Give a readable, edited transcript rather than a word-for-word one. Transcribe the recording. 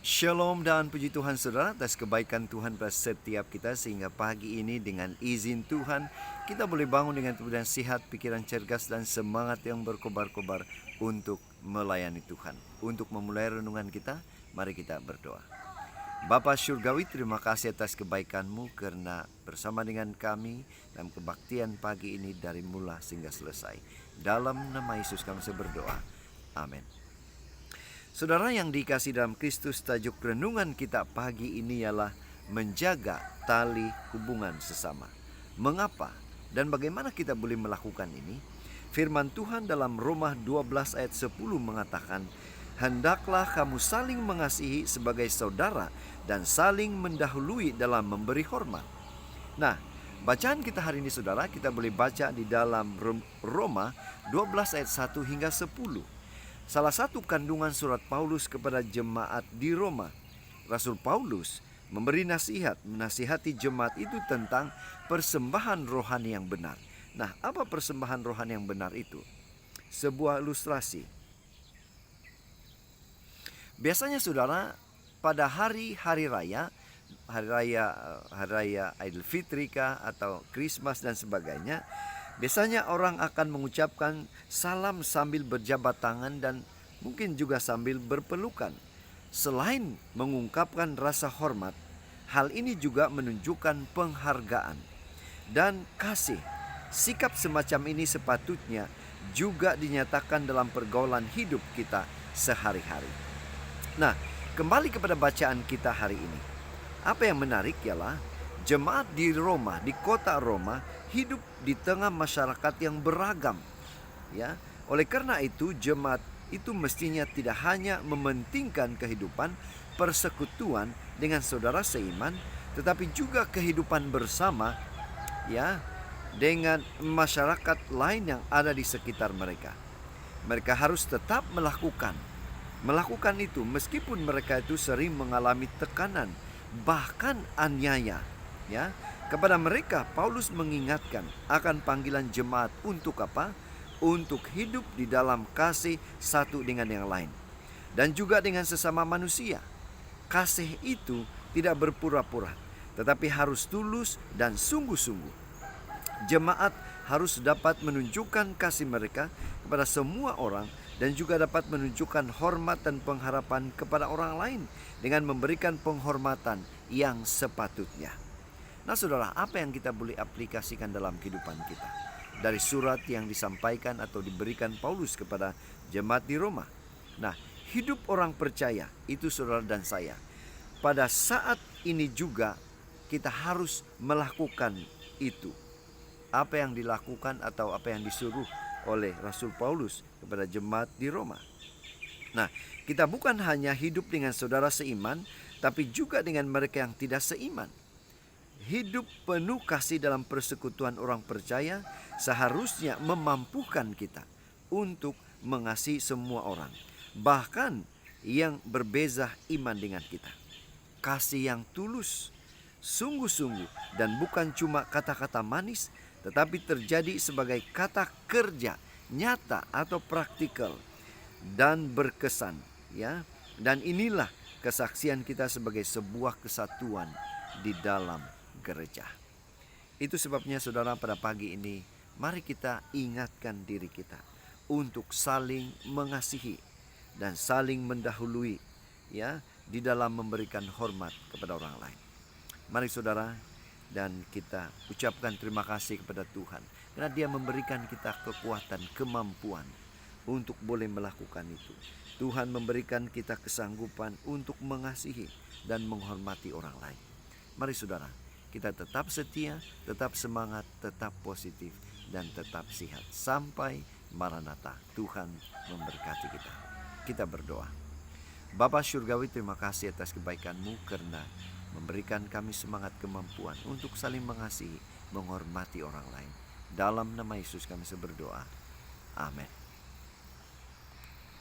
Shalom dan puji Tuhan saudara atas kebaikan Tuhan pada setiap kita, sehingga pagi ini dengan izin Tuhan kita boleh bangun dengan tubuh dan sehat, pikiran cergas dan semangat yang berkobar-kobar untuk melayani Tuhan. Untuk memulai renungan kita, mari kita berdoa. Bapa Syurgawi, terima kasih atas kebaikan-Mu karena bersama dengan kami dalam kebaktian pagi ini dari mula hingga selesai. Dalam nama Yesus kami berdoa. Amin. Saudara yang dikasihi dalam Kristus, tajuk renungan kita pagi ini ialah menjaga tali hubungan sesama. Mengapa dan bagaimana kita boleh melakukan ini? Firman Tuhan dalam Roma 12 ayat 10 mengatakan, "Hendaklah kamu saling mengasihi sebagai saudara dan saling mendahului dalam memberi hormat." Nah, bacaan kita hari ini saudara, kita boleh baca di dalam Roma 12 ayat 1 hingga 10. Salah satu kandungan surat Paulus kepada jemaat di Roma. Rasul Paulus memberi menasihati jemaat itu tentang persembahan rohani yang benar. Nah, apa persembahan rohani yang benar itu? Sebuah ilustrasi. Biasanya saudara, pada hari-hari raya, hari raya Idul Fitri atau Christmas dan sebagainya, biasanya orang akan mengucapkan salam sambil berjabat tangan dan mungkin juga sambil berpelukan. Selain mengungkapkan rasa hormat, hal ini juga menunjukkan penghargaan dan kasih. Sikap semacam ini sepatutnya juga dinyatakan dalam pergaulan hidup kita sehari-hari. Nah, kembali kepada bacaan kita hari ini. Apa yang menarik ialah jemaat di Roma, di kota Roma, hidup di tengah masyarakat yang beragam. Ya, oleh karena itu jemaat itu mestinya tidak hanya mementingkan kehidupan persekutuan dengan saudara seiman, tetapi juga kehidupan bersama ya dengan masyarakat lain yang ada di sekitar mereka. Mereka harus tetap melakukan itu meskipun mereka itu sering mengalami tekanan, bahkan aniaya. Ya, kepada mereka Paulus mengingatkan akan panggilan jemaat untuk apa? Untuk hidup di dalam kasih satu dengan yang lain dan juga dengan sesama manusia. Kasih itu tidak berpura-pura, tetapi harus tulus dan sungguh-sungguh. Jemaat harus dapat menunjukkan kasih mereka kepada semua orang dan juga dapat menunjukkan hormat dan pengharapan kepada orang lain dengan memberikan penghormatan yang sepatutnya. Nah saudara, apa yang kita boleh aplikasikan dalam kehidupan kita dari surat yang disampaikan atau diberikan Paulus kepada jemaat di Roma? Nah, hidup orang percaya itu saudara dan saya, pada saat ini juga kita harus melakukan itu. Apa yang dilakukan atau apa yang disuruh oleh Rasul Paulus kepada jemaat di Roma. Nah, kita bukan hanya hidup dengan saudara seiman, tapi juga dengan mereka yang tidak seiman. Hidup penuh kasih dalam persekutuan orang percaya seharusnya memampukan kita untuk mengasihi semua orang, bahkan yang berbeza iman dengan kita. Kasih yang tulus, sungguh-sungguh, dan bukan cuma kata-kata manis, tetapi terjadi sebagai kata kerja nyata atau praktikal dan berkesan, ya. Dan inilah kesaksian kita sebagai sebuah kesatuan di dalam gereja. Itu sebabnya saudara, pada pagi ini mari kita ingatkan diri kita untuk saling mengasihi dan saling mendahului ya di dalam memberikan hormat kepada orang lain. Mari saudara, dan kita ucapkan terima kasih kepada Tuhan karena Dia memberikan kita kekuatan, kemampuan untuk boleh melakukan itu. Tuhan memberikan kita kesanggupan untuk mengasihi dan menghormati orang lain. Mari saudara, kita tetap setia, tetap semangat, tetap positif, dan tetap sehat sampai Maranatha. Tuhan memberkati kita. Kita berdoa. Bapa Syurgawi, terima kasih atas kebaikan-Mu karena memberikan kami semangat, kemampuan untuk saling mengasihi, menghormati orang lain. Dalam nama Yesus kami berdoa. Amin.